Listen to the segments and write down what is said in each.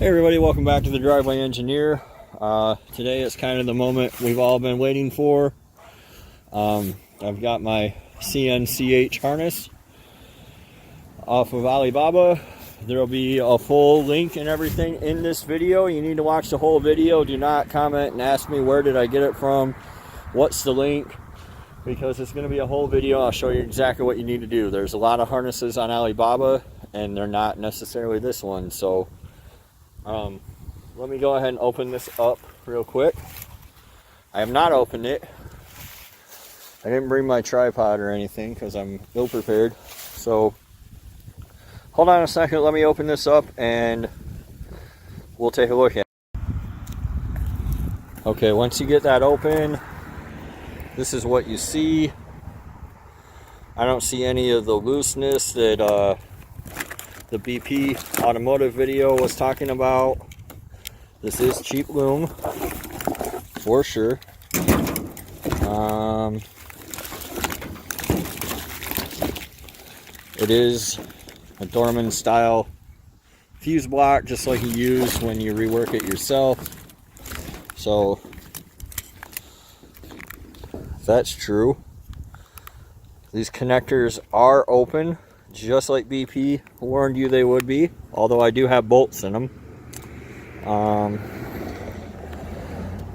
Hey everybody, welcome back to the Driveway Engineer. Today is kind of the moment we've all been waiting for. I've got my CNCH harness off of Alibaba. There will be a full link and everything in this video. You need to watch the whole video. Do not comment and ask me where did I get it from, what's the link, because it's going to be a whole video. I'll show you exactly what you need to do. There's a lot of harnesses on Alibaba and they're not necessarily this one. So let me go ahead and open this up real quick. I have not opened it. I didn't bring my tripod or anything because I'm ill prepared. So hold on a second, let me open this up and we'll take a look at it. Okay, once you get that open, this is what you see. I don't see any of the looseness that the BP automotive video was talking about. This is cheap loom for sure. It is a Dorman style fuse block, just like you use when you rework it yourself. So that's true. These connectors are open, just like BP warned you they would be, although I do have bolts in them.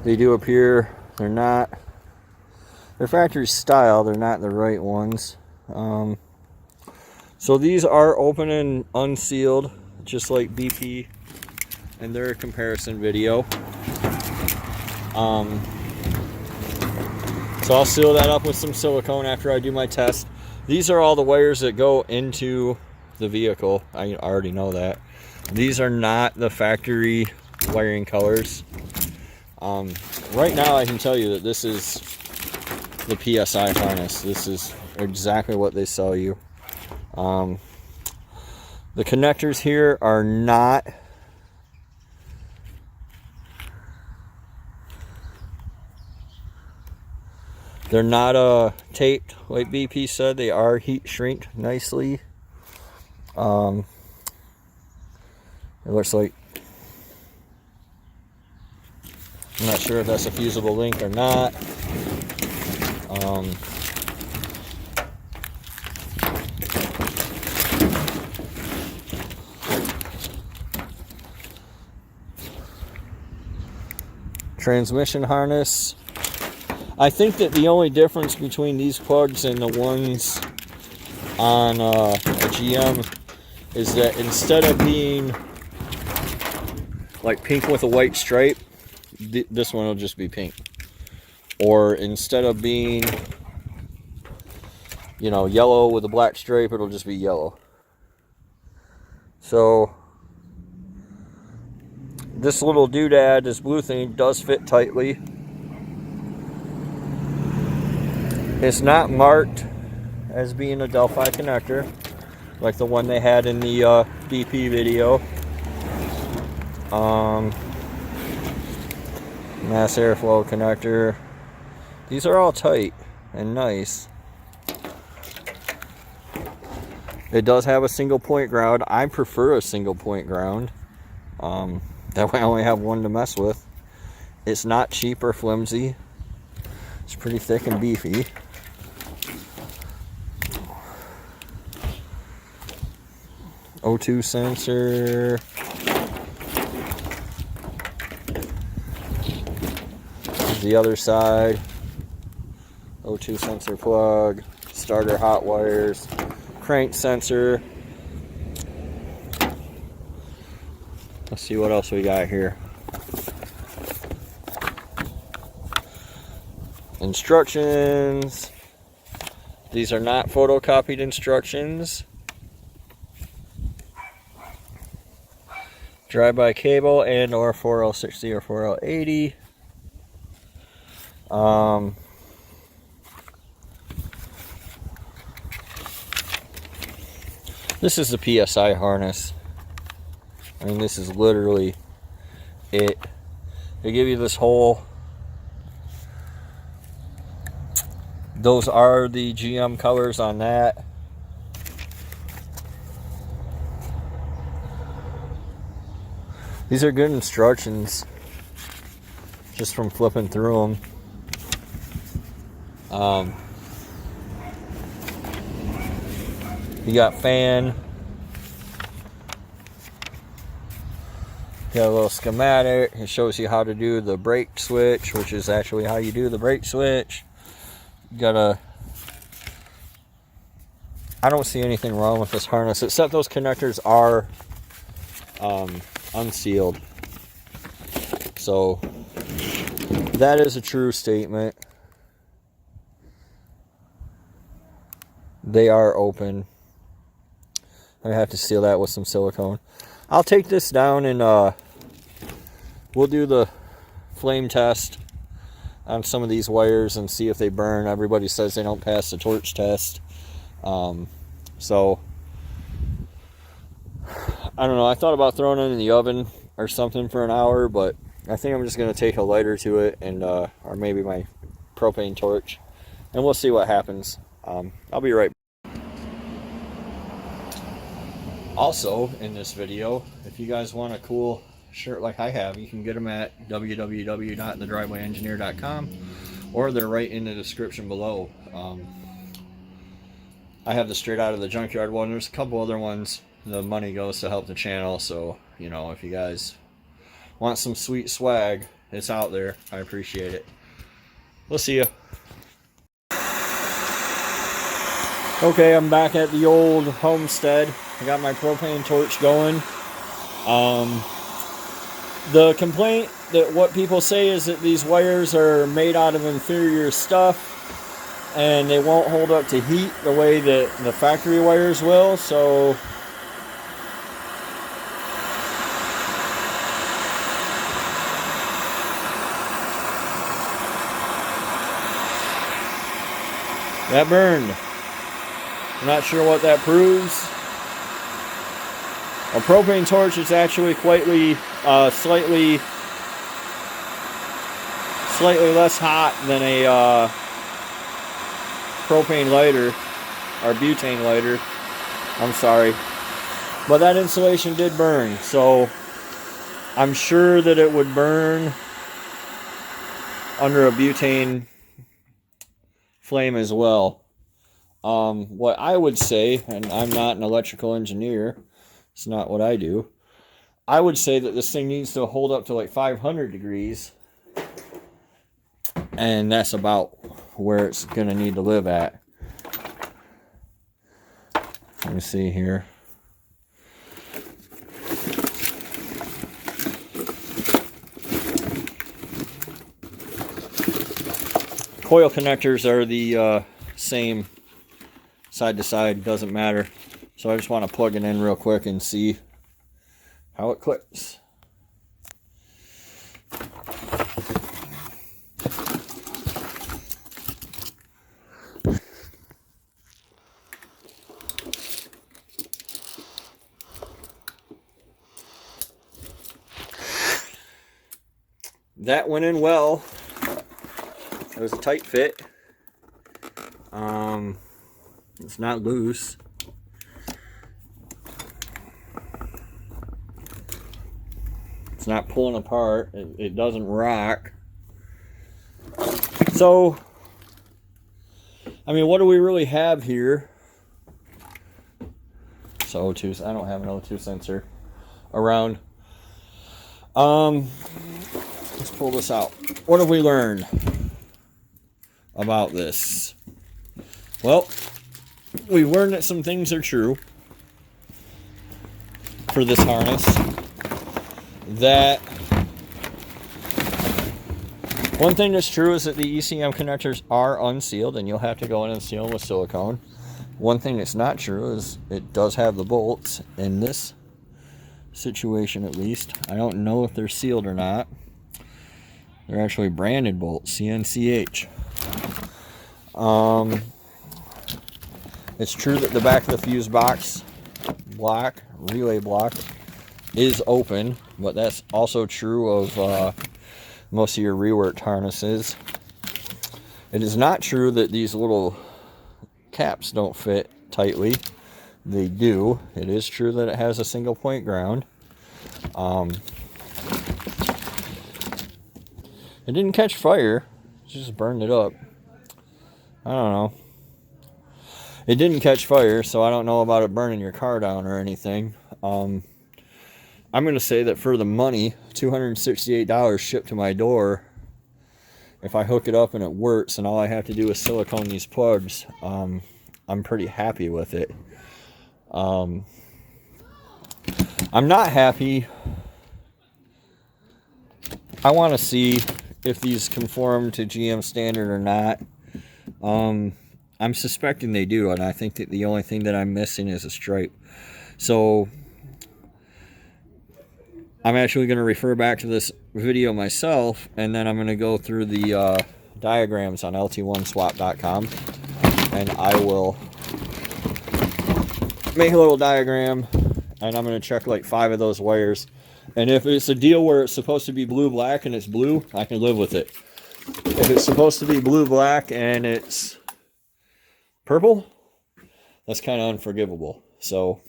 They do appear, they're factory style, they're not the right ones. So these are open and unsealed, just like BP in their comparison video. So I'll seal that up with some silicone after I do my test. These are all the wires that go into the vehicle. I already know that. These are not the factory wiring colors. Right now I can tell you that this is the PSI harness. This is exactly what they sell you. The connectors here are not taped like BP said. They are heat shrink nicely. It looks like, I'm not sure if that's a fusible link or not. Transmission harness. I think that the only difference between these plugs and the ones on a GM is that instead of being like pink with a white stripe, this one will just be pink. Or instead of being, you know, yellow with a black stripe, it'll just be yellow. So this little doodad, this blue thing, does fit tightly. It's not marked as being a Delphi connector like the one they had in the BP video. Mass airflow connector. These are all tight and nice. It does have a single point ground. I prefer a single point ground. That way I only have one to mess with. It's not cheap or flimsy. It's pretty thick and beefy. O2 sensor. The other side. O2 sensor plug. Starter hot wires. Crank sensor. Let's see what else we got here. Instructions. These are not photocopied instructions. Drive-by cable and or 4L60 or 4L80. This is the PSI harness. I mean, this is literally it. They give you this whole, those are the GM colors on that. These are good instructions just from flipping through them. You got fan. Got a little schematic. It shows you how to do the brake switch, which is actually how you do the brake switch. You got I don't see anything wrong with this harness, except those connectors are unsealed. So that is a true statement. They are open. I have to seal that with some silicone. I'll take this down and we'll do the flame test on some of these wires and see if they burn. Everybody says they don't pass the torch test. So I don't know. I thought about throwing it in the oven or something for an hour, but I think I'm just going to take a lighter to it and or maybe my propane torch, and we'll see what happens. I'll be right back. Also, in this video, if you guys want a cool shirt like I have, you can get them at www.thedrivewayengineer.com, or they're right in the description below. I have the straight out of the junkyard one. There's a couple other ones. The money goes to help the channel, so you know, if you guys want some sweet swag, it's out there. I appreciate it. We'll see you. Okay, I'm back at the old homestead. I got my propane torch going. The complaint that what people say is that these wires are made out of inferior stuff and they won't hold up to heat the way that the factory wires will. So that burned. I'm not sure what that proves. A propane torch is actually slightly less hot than a propane lighter or butane lighter. I'm sorry, but that insulation did burn, so I'm sure that it would burn under a butane flame as well. What I would say, and I'm not an electrical engineer, it's not what I do, I would say that this thing needs to hold up to like 500 degrees, and that's about where it's going to need to live at. Let me see here. Coil connectors are the same side to side, doesn't matter. So I just want to plug it in real quick and see how it clicks. That went in well. It was a tight fit. It's not loose. It's not pulling apart. It doesn't rock. So, I mean, what do we really have here? So O2, I don't have an O2 sensor around. Let's pull this out. What have we learned about this? Well, we've learned that some things are true for this harness. That one thing that's true is that the ECM connectors are unsealed, and you'll have to go in and seal them with silicone. One thing that's not true is it does have the bolts in this situation, at least. I don't know if they're sealed or not. They're actually branded bolts, CNCH. It's true that the back of the fuse box block, relay block, is open, but that's also true of most of your reworked harnesses. It is not true that these little caps don't fit tightly. They do. It is true that it has a single point ground. It didn't catch fire. It just burned it up. I don't know. It didn't catch fire, so I don't know about it burning your car down or anything. I'm going to say that for the money, $268 shipped to my door, if I hook it up and it works and all I have to do is silicone these plugs, I'm pretty happy with it. I'm not happy. I want to see if these conform to GM standard or not. I'm suspecting they do, and I think that the only thing that I'm missing is a stripe. So I'm actually going to refer back to this video myself, and then I'm going to go through the diagrams on lt1swap.com, and I will make a little diagram, and I'm going to check like 5 of those wires. And if it's a deal where it's supposed to be blue-black and it's blue, I can live with it. If it's supposed to be blue-black and it's purple, that's kind of unforgivable. So,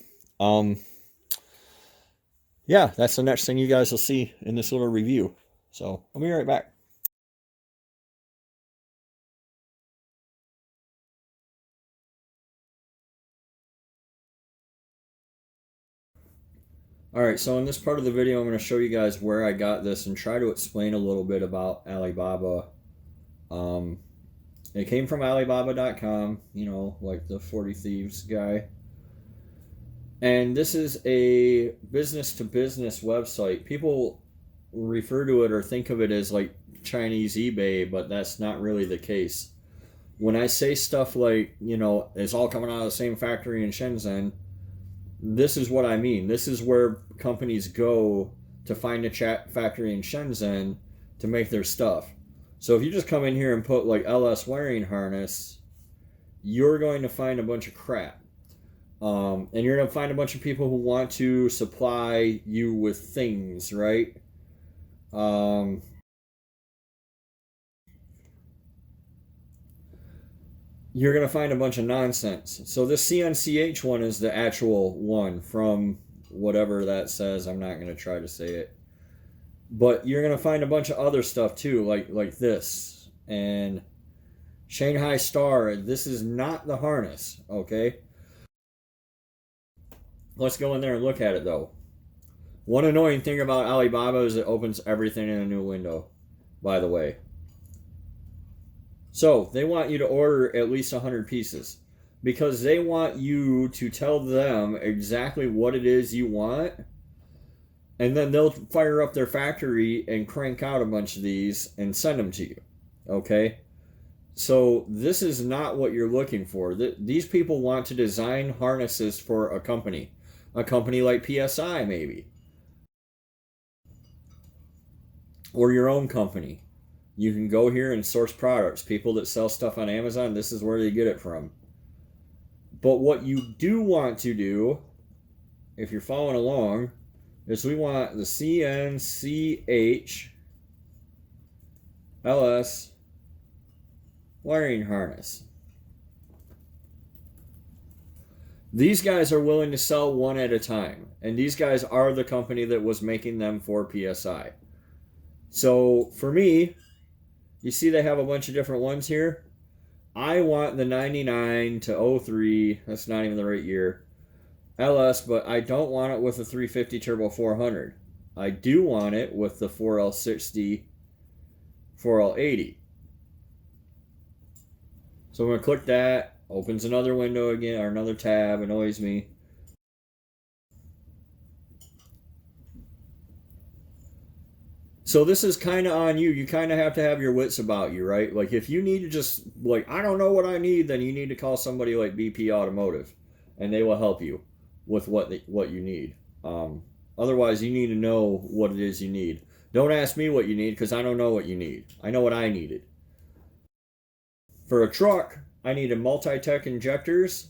yeah, that's the next thing you guys will see in this little review. So, I'll be right back. Alright, so in this part of the video, I'm going to show you guys where I got this and try to explain a little bit about Alibaba. It came from Alibaba.com, you know, like the 40 Thieves guy. And this is a business-to-business website. People refer to it or think of it as like Chinese eBay, but that's not really the case. When I say stuff like, you know, it's all coming out of the same factory in Shenzhen, this is what I mean. This is where companies go to find a factory in Shenzhen to make their stuff. So if you just come in here and put like LS wiring harness, you're going to find a bunch of crap. And you're going to find a bunch of people who want to supply you with things, right? You're going to find a bunch of nonsense. So this CNCH one is the actual one from whatever that says. I'm not going to try to say it. But you're going to find a bunch of other stuff too, like this. And Shanghai Star, this is not the harness, okay? Let's go in there and look at it though. One annoying thing about Alibaba is it opens everything in a new window, by the way. So they want you to order at least 100 pieces because they want you to tell them exactly what it is you want, and then they'll fire up their factory and crank out a bunch of these and send them to you. Okay? So this is not what you're looking for. These people want to design harnesses for a company like PSI maybe, or your own company. You can go here and source products. People that sell stuff on Amazon, this is where they get it from. But what you do want to do, if you're following along, is we want the CNCH LS wiring harness. These guys are willing to sell one at a time. And these guys are the company that was making them for PSI. So for me, you see they have a bunch of different ones here. I want the 99 to 03, that's not even the right year, LS, but I don't want it with the 350 Turbo 400. I do want it with the 4L60, 4L80. So I'm going to click that, opens another window again, or another tab, annoys me. So this is kind of on you. You kind of have to have your wits about you, right? Like if you need to just, like, I don't know what I need, then you need to call somebody like BP Automotive, and they will help you with what you need. Otherwise, you need to know what it is you need. Don't ask me what you need because I don't know what you need. I know what I needed. For a truck, I needed multi-tech injectors.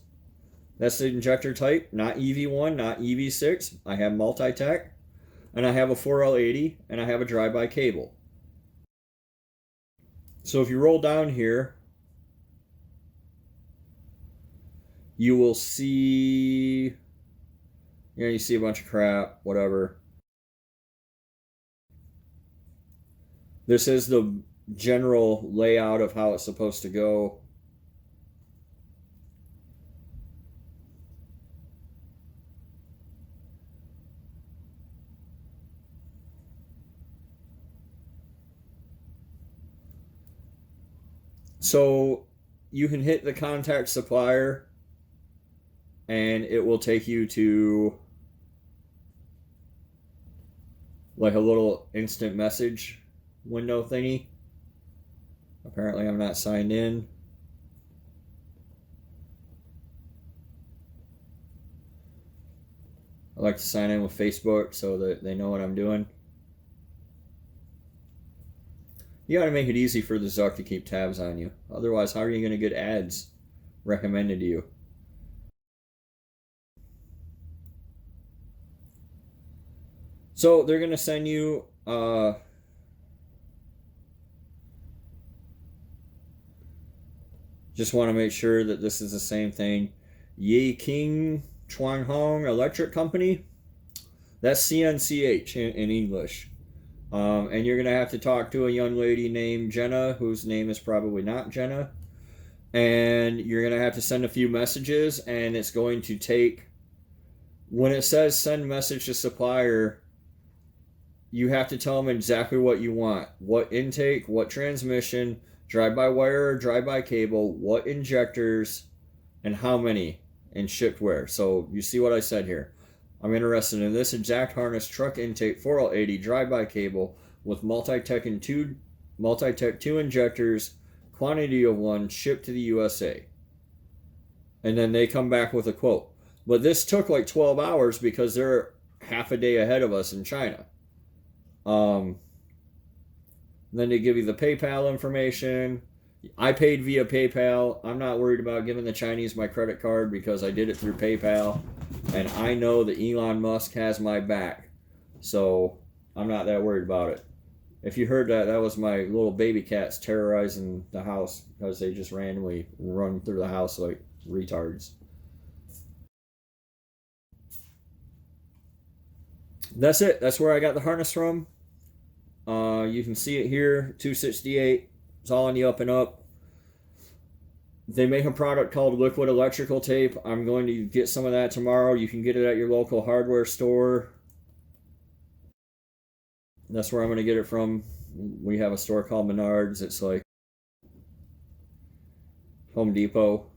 That's the injector type, not EV1, not EV6. I have multi-tech. And I have a 4L80, and I have a drive-by cable. So if you roll down here, you will see, you see a bunch of crap, whatever. This is the general layout of how it's supposed to go. So you can hit the contact supplier and it will take you to like a little instant message window thingy. Apparently I'm not signed in. I like to sign in with Facebook so that they know what I'm doing. You gotta make it easy for the Zuck to keep tabs on you. Otherwise, how are you gonna get ads recommended to you? So they're gonna send you just want to make sure that this is the same thing. Yi King Chuan Hong Electric Company. That's CNCH in English. And you're going to have to talk to a young lady named Jenna, whose name is probably not Jenna. And you're going to have to send a few messages, and it's going to take, when it says send message to supplier, you have to tell them exactly what you want. What intake, what transmission, drive-by-wire or drive-by-cable, what injectors, and how many, and shipped where. So you see what I said here. I'm interested in this exact harness, truck intake 4L80 drive-by cable with Multi-Tech 2 injectors, quantity of 1, shipped to the USA. And then they come back with a quote. But this took like 12 hours because they're half a day ahead of us in China. Then they give you the PayPal information. I paid via PayPal. I'm not worried about giving the Chinese my credit card because I did it through PayPal. And I know that Elon Musk has my back. So I'm not that worried about it. If you heard that, that was my little baby cats terrorizing the house because they just randomly run through the house like retards. That's it. That's where I got the harness from. You can see it here, 268. It's all on the up and up. They make a product called liquid electrical tape. I'm going to get some of that tomorrow. You can get it at your local hardware store. That's where I'm going to get it from. We have a store called Menards. It's like Home Depot.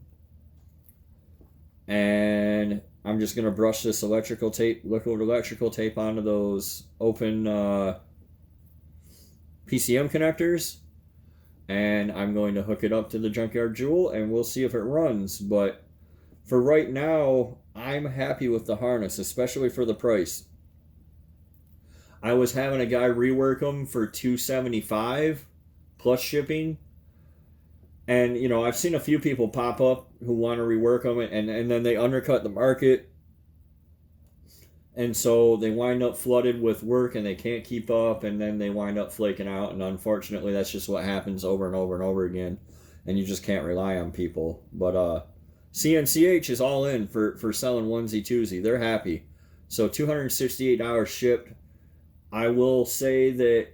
And I'm just going to brush this electrical tape, liquid electrical tape onto those open PCM connectors. And I'm going to hook it up to the Junkyard Jewel and we'll see if it runs. But for right now, I'm happy with the harness, especially for the price. I was having a guy rework them for $275 plus shipping. And, you know, I've seen a few people pop up who want to rework them and then they undercut the market. And so they wind up flooded with work and they can't keep up and then they wind up flaking out. And unfortunately, that's just what happens over and over and over again. And you just can't rely on people. But CNCH is all in for selling onesie twosie. They're happy. So $268 shipped. I will say that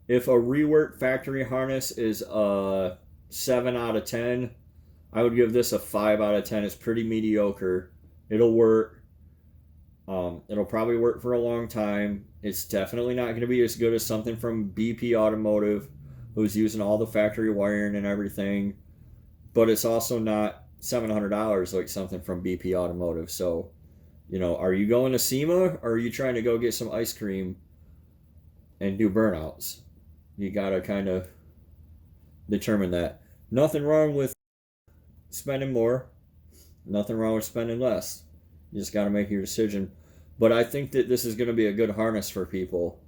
if a reworked factory harness is a 7 out of 10, I would give this a 5 out of 10. It's pretty mediocre. It'll work. It'll probably work for a long time. It's definitely not going to be as good as something from BP Automotive, who's using all the factory wiring and everything. But it's also not $700 like something from BP Automotive. So, you know, are you going to SEMA or are you trying to go get some ice cream and do burnouts? You got to kind of determine that. Nothing wrong with spending more. Nothing wrong with spending less. You just got to make your decision. But I think that this is going to be a good harness for people.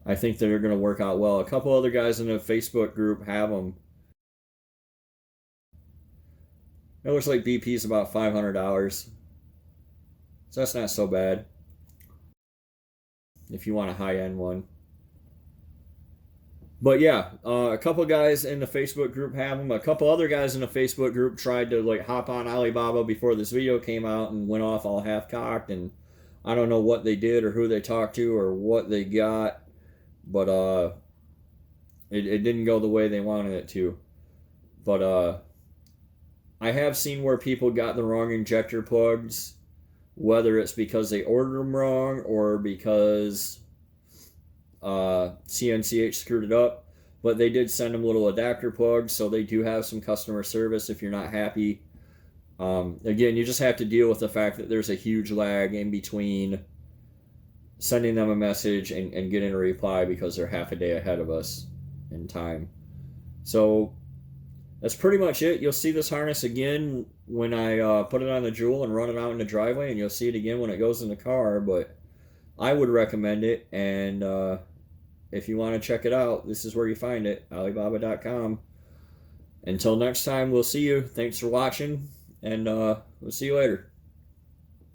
I think they're going to work out well. A couple other guys in the Facebook group have them. It looks like BP's about $500. So that's not so bad. If you want a high-end one. But yeah, a couple guys in the Facebook group have them. A couple other guys in the Facebook group tried to like hop on Alibaba before this video came out and went off all half-cocked and I don't know what they did or who they talked to or what they got, but it didn't go the way they wanted it to. But I have seen where people got the wrong injector plugs, whether it's because they ordered them wrong or because CNCH screwed it up. But they did send them little adapter plugs, so they do have some customer service if you're not happy. Again, you just have to deal with the fact that there's a huge lag in between sending them a message and getting a reply because they're half a day ahead of us in time. So that's pretty much it. You'll see this harness again when I put it on the Joule and run it out in the driveway, and you'll see it again when it goes in the car, but I would recommend it, and if you want to check it out, this is where you find it, Alibaba.com. Until next time, we'll see you. Thanks for watching, and we'll see you later.